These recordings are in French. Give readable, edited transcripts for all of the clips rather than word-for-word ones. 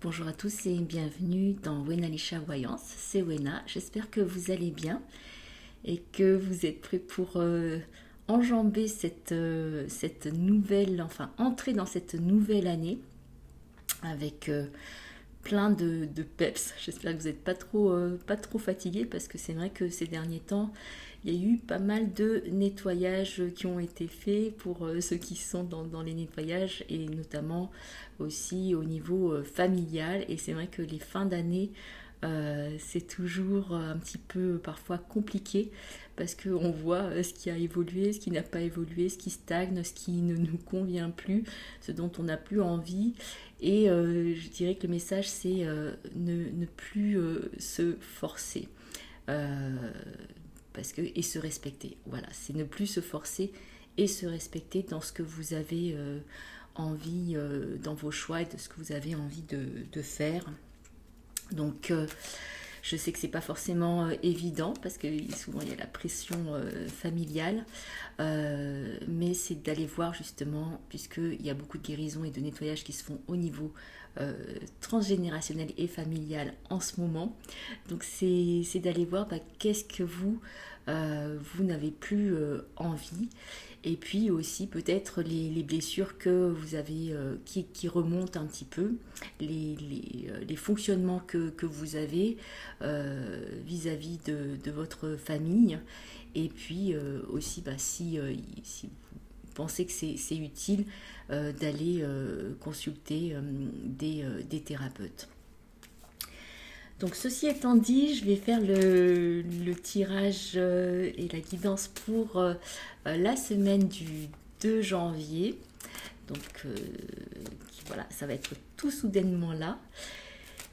Bonjour à tous et bienvenue dans Wena Lisha Voyance, c'est Wena, j'espère que vous allez bien et que vous êtes prêts pour enjamber cette nouvelle, enfin entrer dans cette nouvelle année avec plein de peps. J'espère que vous n'êtes pas trop fatigués parce que c'est vrai que ces derniers temps, il y a eu pas mal de nettoyages qui ont été faits pour ceux qui sont dans les nettoyages et notamment aussi au niveau familial. Et c'est vrai que les fins d'année, c'est toujours un petit peu parfois compliqué parce qu'on voit ce qui a évolué, ce qui n'a pas évolué, ce qui stagne, ce qui ne nous convient plus, ce dont on n'a plus envie. Et je dirais que le message, c'est ne plus se forcer. Euh, et se respecter. Voilà, c'est ne plus se forcer et se respecter dans ce que vous avez envie, dans vos choix et de ce que vous avez envie de faire. Donc, je sais que c'est pas forcément évident parce que souvent il y a la pression familiale, mais c'est d'aller voir justement, puisqu'il y a beaucoup de guérisons et de nettoyages qui se font au niveau transgénérationnel et familial en ce moment. Donc c'est d'aller voir qu'est-ce que vous n'avez plus envie. Et puis aussi peut-être les blessures que vous avez qui remontent un petit peu, les fonctionnements que vous avez vis-à-vis de votre famille. Et puis aussi si vous pensez que c'est utile d'aller consulter des thérapeutes. Donc ceci étant dit, je vais faire le tirage et la guidance pour la semaine du 2 janvier. Donc voilà, ça va être tout soudainement là.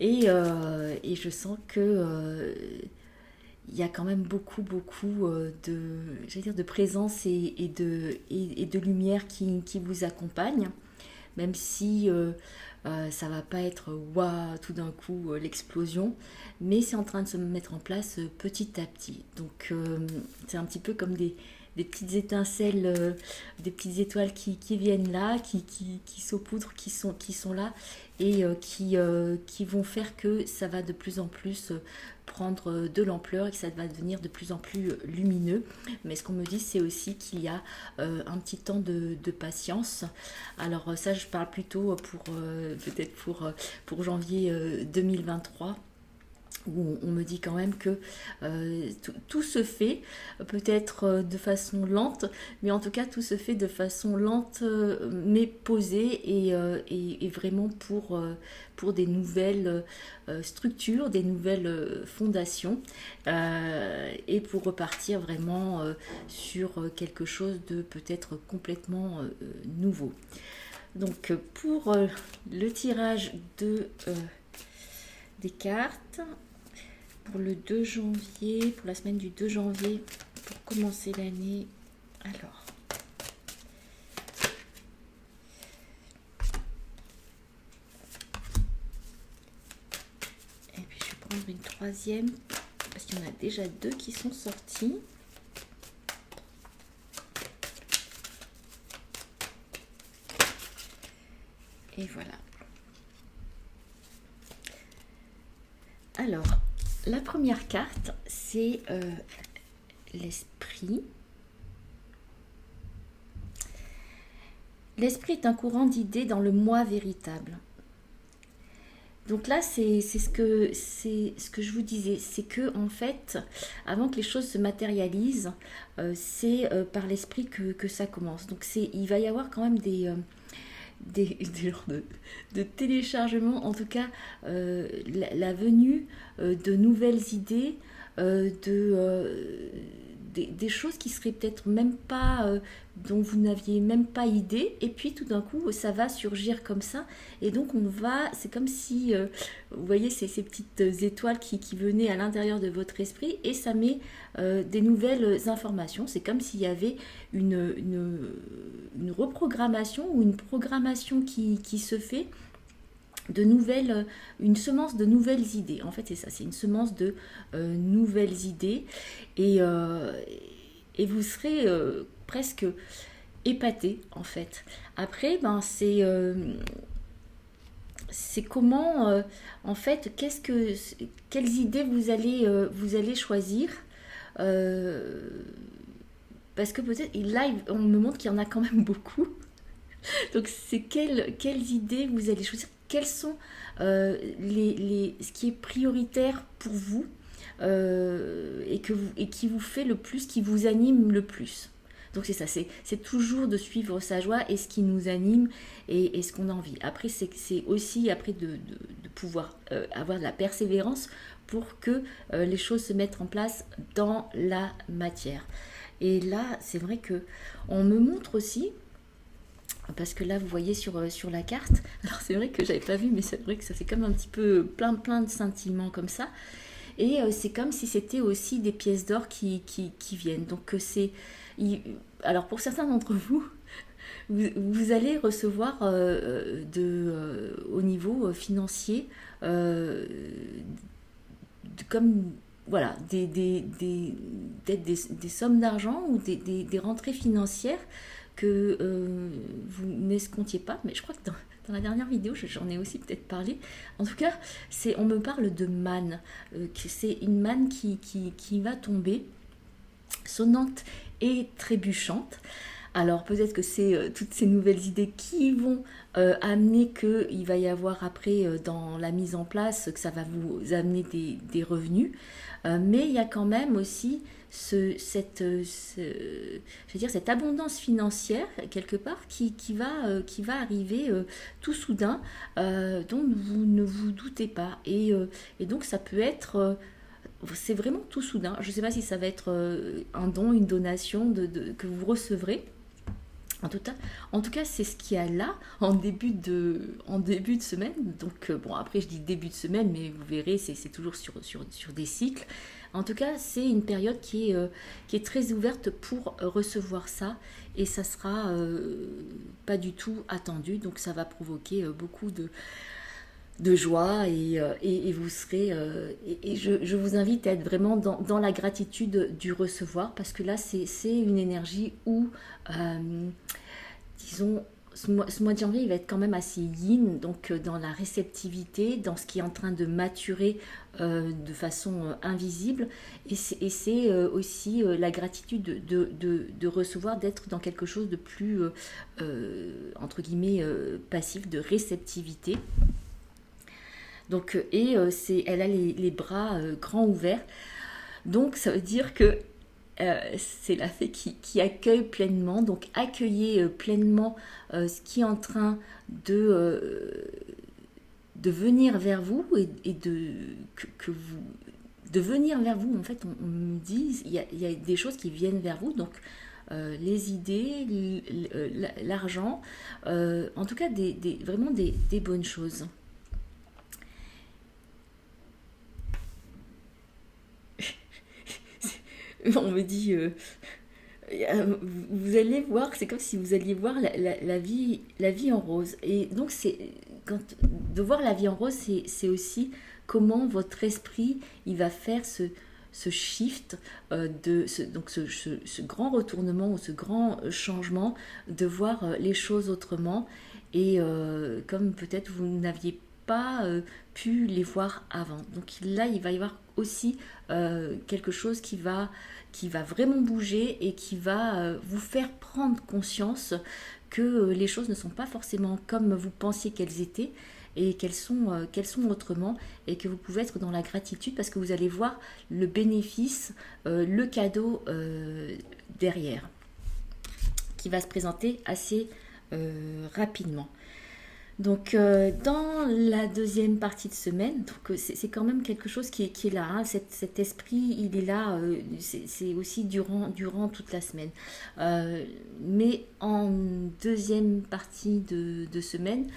Et je sens que il y a quand même beaucoup de présence et de lumière qui vous accompagne, même si ça va pas être waouh tout d'un coup l'explosion, mais c'est en train de se mettre en place petit à petit. Donc c'est un petit peu comme des petites étincelles, des petites étoiles qui viennent là, qui saupoudrent, qui sont là et qui vont faire que ça va de plus en plus prendre de l'ampleur et que ça va devenir de plus en plus lumineux. Mais ce qu'on me dit, c'est aussi qu'il y a un petit temps de patience. Alors ça, je parle plutôt peut-être pour janvier 2023, où on me dit quand même que tout se fait peut-être de façon lente, mais en tout cas tout se fait de façon lente mais posée et vraiment pour des nouvelles structures, des nouvelles fondations et pour repartir vraiment sur quelque chose de peut-être complètement nouveau. Donc pour le tirage des cartes, pour le 2 janvier, pour la semaine du 2 janvier, pour commencer l'année. Alors, et puis je vais prendre une troisième, parce qu'il y en a déjà deux qui sont sortis. Et voilà. Alors, la première carte, c'est l'esprit. L'esprit est un courant d'idées dans le moi véritable. Donc là, c'est ce que je vous disais, c'est que en fait, avant que les choses se matérialisent, c'est par l'esprit que ça commence. Donc il va y avoir quand même des genres de téléchargement, en tout cas la venue de nouvelles idées, des choses qui seraient peut-être même pas, dont vous n'aviez même pas idée, et puis tout d'un coup ça va surgir comme ça, et donc c'est comme si, vous voyez ces petites étoiles qui venaient à l'intérieur de votre esprit, et ça met des nouvelles informations, c'est comme s'il y avait une reprogrammation ou une programmation qui se fait une semence de nouvelles idées. En fait, c'est ça, c'est une semence de nouvelles idées et, et vous serez presque épaté en fait. Après, c'est comment, en fait, quelles idées vous allez choisir. euh, Parce que peut-être, et là, on me montre qu'il y en a quand même beaucoup. Donc, c'est quelles idées vous allez choisir? Quels sont ce qui est prioritaire pour vous, et qui vous fait le plus, qui vous anime le plus? Donc c'est ça, c'est toujours de suivre sa joie et ce qui nous anime et ce qu'on a envie. Après, c'est aussi après de pouvoir avoir de la persévérance pour que les choses se mettent en place dans la matière. Et là, c'est vrai que on me montre aussi, parce que là, vous voyez sur la carte, alors c'est vrai que j'avais pas vu, mais c'est vrai que ça fait comme un petit peu plein de scintillements comme ça. Et c'est comme si c'était aussi des pièces d'or qui viennent. Donc alors pour certains d'entre vous, vous allez recevoir au niveau financier, euh, comme voilà, peut-être des sommes d'argent ou des rentrées financières que vous n'escomptiez pas. Mais je crois que dans la dernière vidéo, j'en ai aussi peut-être parlé. En tout cas, on me parle de manne, que c'est une manne qui va tomber, sonnante et trébuchante. Alors peut-être que c'est toutes ces nouvelles idées qui vont amener qu'il va y avoir après dans la mise en place, que ça va vous amener des revenus. Mais il y a quand même aussi je veux dire, cette abondance financière quelque part qui va arriver tout soudain, dont vous ne vous doutez pas. Et donc ça peut être c'est vraiment tout soudain. Je ne sais pas si ça va être un don, une donation que vous recevrez. En tout cas, c'est ce qu'il y a là en début de semaine. Donc, bon, après, je dis début de semaine, mais vous verrez, c'est toujours sur des cycles. En tout cas, c'est une période qui est très ouverte pour recevoir ça. Et ça sera pas du tout attendu. Donc, ça va provoquer beaucoup de joie et vous serez et je vous invite à être vraiment dans la gratitude du recevoir parce que là c'est une énergie où disons ce mois de janvier il va être quand même assez yin donc dans la réceptivité dans ce qui est en train de maturer de façon invisible et c'est aussi la gratitude de recevoir d'être dans quelque chose de plus entre guillemets passif de réceptivité. Donc, elle a les bras grands ouverts. Donc, ça veut dire que c'est la fée qui accueille pleinement. Donc, accueillez pleinement ce qui est en train de venir vers vous et que vous de venir vers vous. En fait, on me dit il y a des choses qui viennent vers vous. Donc, les idées, l'argent, en tout cas, vraiment des bonnes choses. On me dit, vous allez voir, c'est comme si vous alliez voir la vie en rose. Et donc, de voir la vie en rose, c'est aussi comment votre esprit, il va faire ce shift, donc ce grand retournement ou ce grand changement, de voir les choses autrement. Et comme peut-être vous n'aviez pas pu les voir avant. Donc là, il va y avoir aussi quelque chose qui va vraiment bouger et qui va vous faire prendre conscience que les choses ne sont pas forcément comme vous pensiez qu'elles étaient et qu'elles sont autrement et que vous pouvez être dans la gratitude parce que vous allez voir le bénéfice, le cadeau derrière qui va se présenter assez rapidement. Donc dans la deuxième partie de semaine, donc c'est quand même quelque chose qui est là, hein, cet esprit il est là, c'est aussi durant toute la semaine. Mais en deuxième partie de semaine,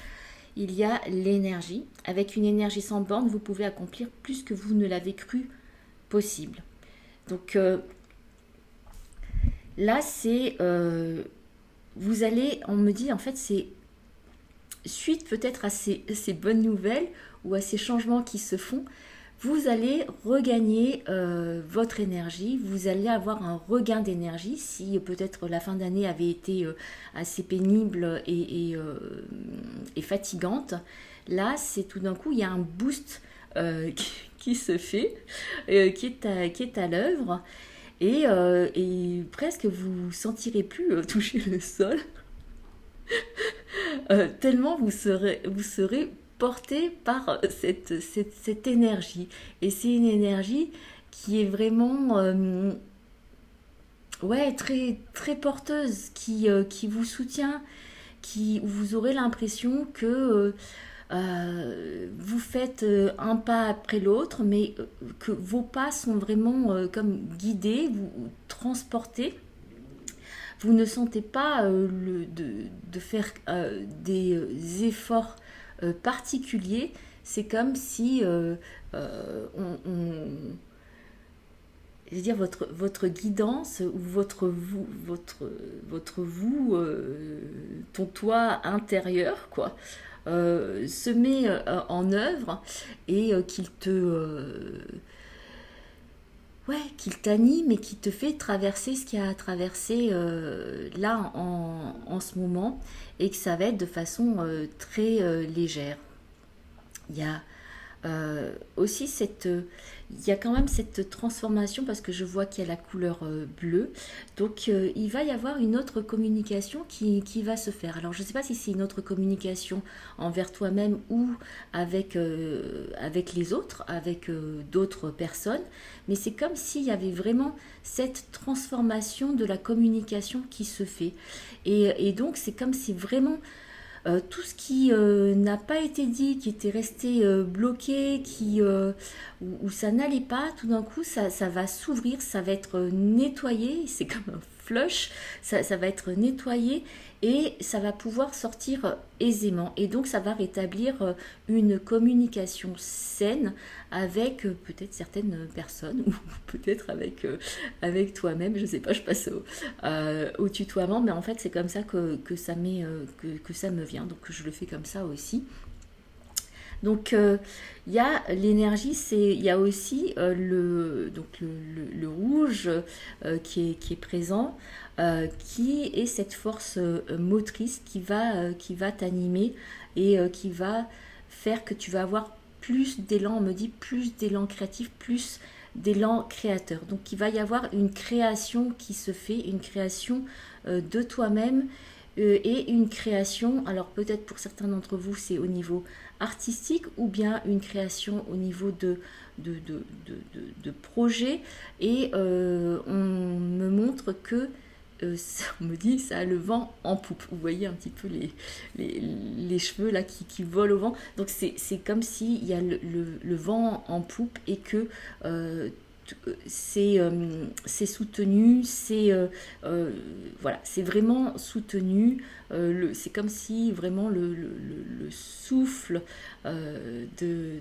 il y a l'énergie. Avec une énergie sans borne, vous pouvez accomplir plus que vous ne l'avez cru possible. Donc là c'est, vous allez, on me dit en fait c'est suite peut-être à ces bonnes nouvelles ou à ces changements qui se font, vous allez regagner votre énergie, vous allez avoir un regain d'énergie si peut-être la fin d'année avait été assez pénible et fatigante. Là, c'est tout d'un coup, il y a un boost qui se fait, qui est à l'œuvre, et presque vous sentirez plus toucher le sol, tellement vous serez porté par cette énergie. Et c'est une énergie qui est vraiment ouais, très, très porteuse, qui vous soutient, où vous aurez l'impression que vous faites un pas après l'autre, mais que vos pas sont vraiment comme guidés, vous transportés. Vous ne sentez pas de faire des efforts particuliers. C'est comme si je veux dire, votre guidance ou votre vous, ton toi intérieur, quoi, se met en œuvre, et ouais, qu'il t'anime et qui te fait traverser ce qu'il y a à traverser là en ce moment, et que ça va être de façon très légère. Il y a aussi il y a quand même cette transformation, parce que je vois qu'il y a la couleur bleue. Donc il va y avoir une autre communication qui va se faire. Alors je ne sais pas si c'est une autre communication envers toi-même ou avec les autres, avec d'autres personnes, mais c'est comme s'il y avait vraiment cette transformation de la communication qui se fait. Et donc c'est comme si vraiment tout ce qui n'a pas été dit, qui était resté bloqué, où ça n'allait pas, tout d'un coup ça va s'ouvrir, ça va être nettoyé, c'est comme un flush, ça va être nettoyé, et ça va pouvoir sortir aisément. Et donc ça va rétablir une communication saine avec peut-être certaines personnes, ou peut-être avec toi-même, je sais pas, je passe au tutoiement, mais en fait c'est comme ça que ça me vient, donc je le fais comme ça aussi. Donc il y a l'énergie, il y a aussi le rouge qui est présent, qui est cette force motrice qui va t'animer, et qui va faire que tu vas avoir plus d'élan, on me dit plus d'élan créatif, plus d'élan créateur. Donc il va y avoir une création qui se fait, une création de toi-même, et une création, alors peut-être pour certains d'entre vous c'est au niveau artistique, ou bien une création au niveau de projet, et on me montre que on me dit ça a le vent en poupe. Vous voyez un petit peu les cheveux là qui volent au vent. Donc c'est comme s'il y a le vent en poupe, et que c'est soutenu, voilà, c'est vraiment soutenu. C'est comme si vraiment le souffle de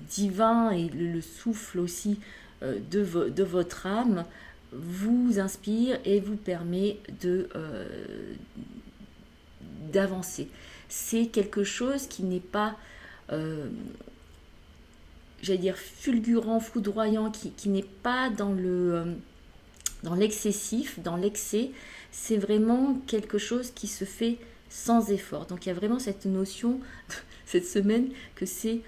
divin, et le souffle aussi de votre âme vous inspire et vous permet d'avancer. C'est quelque chose qui n'est pas j'allais dire fulgurant, foudroyant, qui n'est pas dans l'excessif, dans l'excès. C'est vraiment quelque chose qui se fait sans effort. Donc il y a vraiment cette notion cette semaine que c'est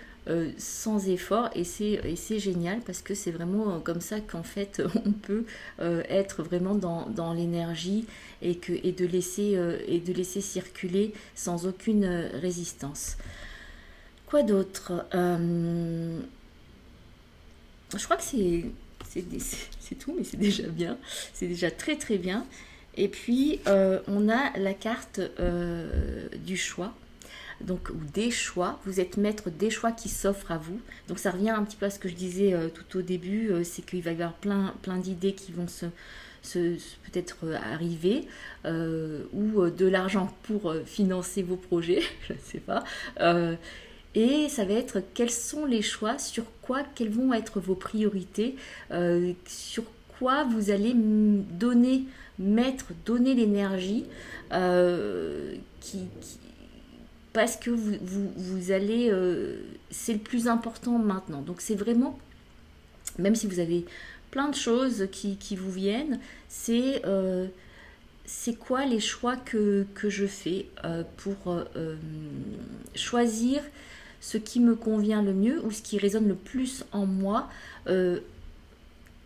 sans effort, et c'est génial, parce que c'est vraiment comme ça qu'en fait on peut être vraiment dans l'énergie, et de laisser circuler sans aucune résistance. Quoi d'autre Je crois que c'est tout, mais c'est déjà bien. C'est déjà très très bien. Et puis, on a la carte du choix. Donc, ou des choix. Vous êtes maître des choix qui s'offrent à vous. Donc, ça revient un petit peu à ce que je disais tout au début. C'est qu'il va y avoir plein d'idées qui vont peut-être arriver, ou de l'argent pour financer vos projets, je ne sais pas. Et ça va être quels sont les choix, sur quoi, quelles vont être vos priorités, sur quoi vous allez donner l'énergie, parce que vous allez, c'est le plus important maintenant. Donc c'est vraiment, même si vous avez plein de choses qui vous viennent, c'est c'est quoi les choix que je fais pour choisir ce qui me convient le mieux ou ce qui résonne le plus en moi euh,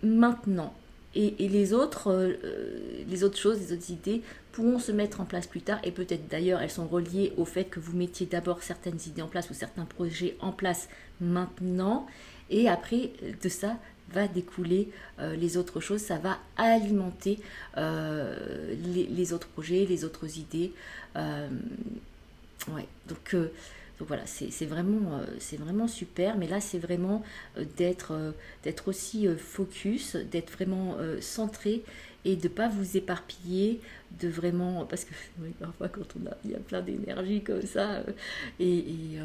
maintenant. Et les autres choses, les autres idées pourront se mettre en place plus tard et peut-être d'ailleurs elles sont reliées au fait que vous mettiez d'abord certaines idées en place ou certains projets en place maintenant et après de ça va découler les autres choses, ça va alimenter les autres projets, les autres idées. Euh, ouais, donc voilà, c'est vraiment super, mais là c'est vraiment d'être aussi focus, d'être vraiment centré et de ne pas vous éparpiller, de vraiment, parce que oui, parfois quand il y a plein d'énergie comme ça, et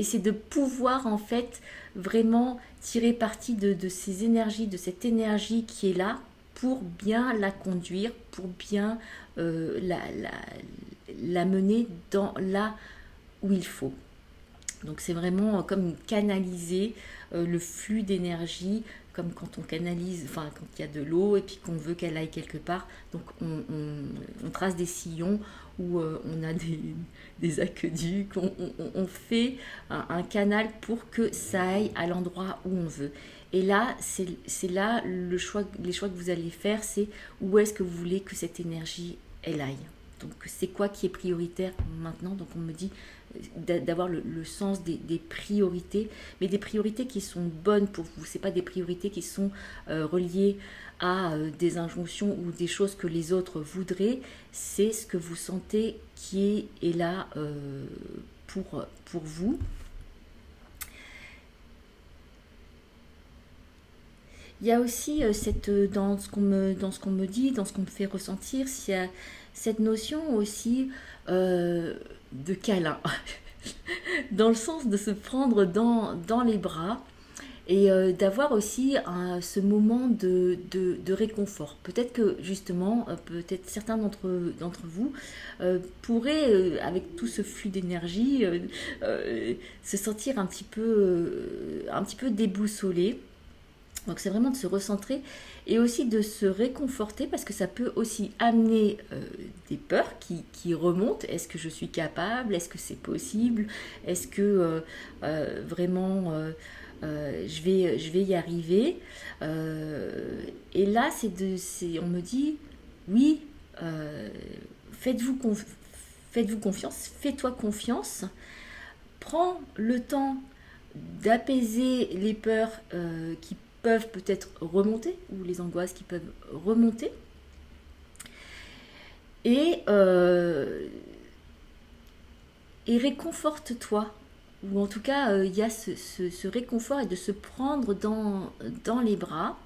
c'est de pouvoir en fait vraiment tirer parti de ces énergies, de cette énergie qui est là pour bien la conduire, pour bien la mener dans là où il faut. Donc c'est vraiment comme canaliser le flux d'énergie, comme quand on canalise, enfin quand il y a de l'eau et puis qu'on veut qu'elle aille quelque part. Donc on trace des sillons où on a des aqueducs, on fait un canal pour que ça aille à l'endroit où on veut. Et là, c'est là les choix que vous allez faire, c'est où est-ce que vous voulez que cette énergie, elle aille. Donc c'est quoi qui est prioritaire maintenant. Donc on me dit d'avoir le sens des priorités, mais des priorités qui sont bonnes pour vous. C'est pas des priorités qui sont reliées à des injonctions ou des choses que les autres voudraient. C'est ce que vous sentez est là pour vous. Il y a aussi dans ce qu'on me dit, dans ce qu'on me fait ressentir, il y a cette notion aussi de câlin, dans le sens de se prendre dans les bras et d'avoir aussi ce moment de réconfort. Peut-être que justement, peut-être certains d'entre vous pourraient, avec tout ce flux d'énergie, se sentir un petit peu déboussolé. Donc c'est vraiment de se recentrer et aussi de se réconforter parce que ça peut aussi amener des peurs qui remontent. Est-ce que je suis capable? Est-ce que c'est possible? Est-ce que vraiment je vais y arriver? Et là, on me dit, oui, euh, faites-vous faites-vous confiance, fais-toi confiance, prends le temps d'apaiser les peurs qui peuvent peut-être remonter ou les angoisses qui peuvent remonter et, euh, et réconforte-toi ou en tout cas il y a ce réconfort et de se prendre dans les bras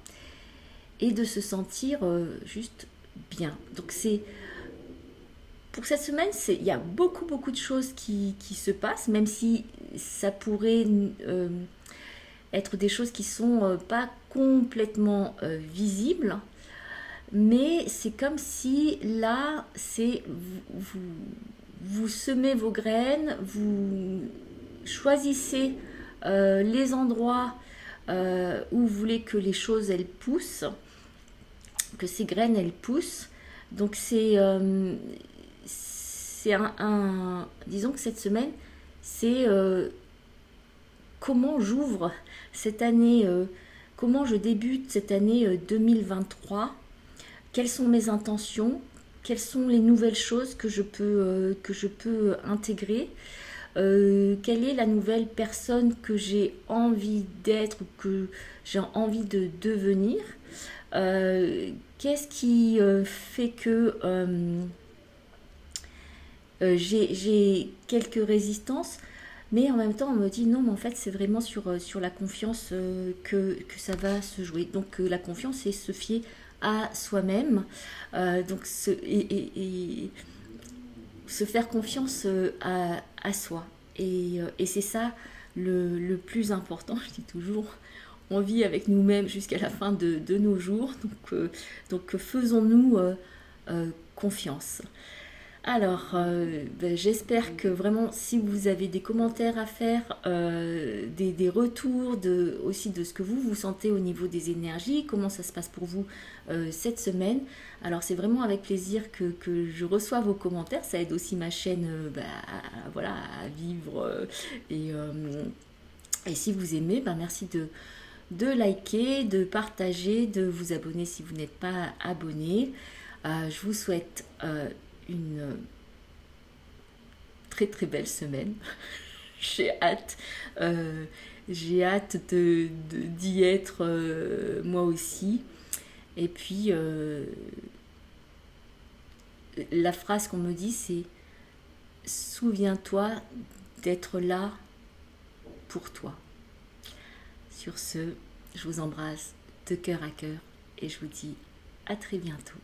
et de se sentir juste bien. Donc c'est pour cette semaine, il y a beaucoup de choses qui se passent, même si ça pourrait être des choses qui sont pas complètement visibles, mais c'est comme si là, vous semez vos graines, vous choisissez les endroits où vous voulez que les choses elles poussent, que ces graines elles poussent. Donc c'est disons que cette semaine, c'est comment j'ouvre cette année, comment je débute cette année 2023, quelles sont mes intentions, quelles sont les nouvelles choses que je peux intégrer, quelle est la nouvelle personne que j'ai envie d'être ou que j'ai envie de devenir, qu'est-ce qui fait que j'ai quelques résistances, mais en même temps on me dit non, mais en fait c'est vraiment sur la confiance que ça va se jouer. Donc la confiance c'est se fier à soi-même, donc et se faire confiance à soi. Et c'est ça le plus important, je dis toujours. On vit avec nous-mêmes jusqu'à la fin de nos jours, donc faisons-nous confiance. Alors, j'espère que vraiment, si vous avez des commentaires à faire, des retours aussi de ce que vous sentez au niveau des énergies, comment ça se passe pour vous cette semaine. Alors, c'est vraiment avec plaisir que je reçois vos commentaires. Ça aide aussi ma chaîne voilà, à vivre. Et si vous aimez, merci de liker, de partager, de vous abonner si vous n'êtes pas abonné. Je vous souhaite une très très belle semaine. J'ai hâte, d'y être moi aussi. Et puis la phrase qu'on me dit, c'est souviens-toi d'être là pour toi. Sur ce, je vous embrasse de cœur à cœur et je vous dis à très bientôt.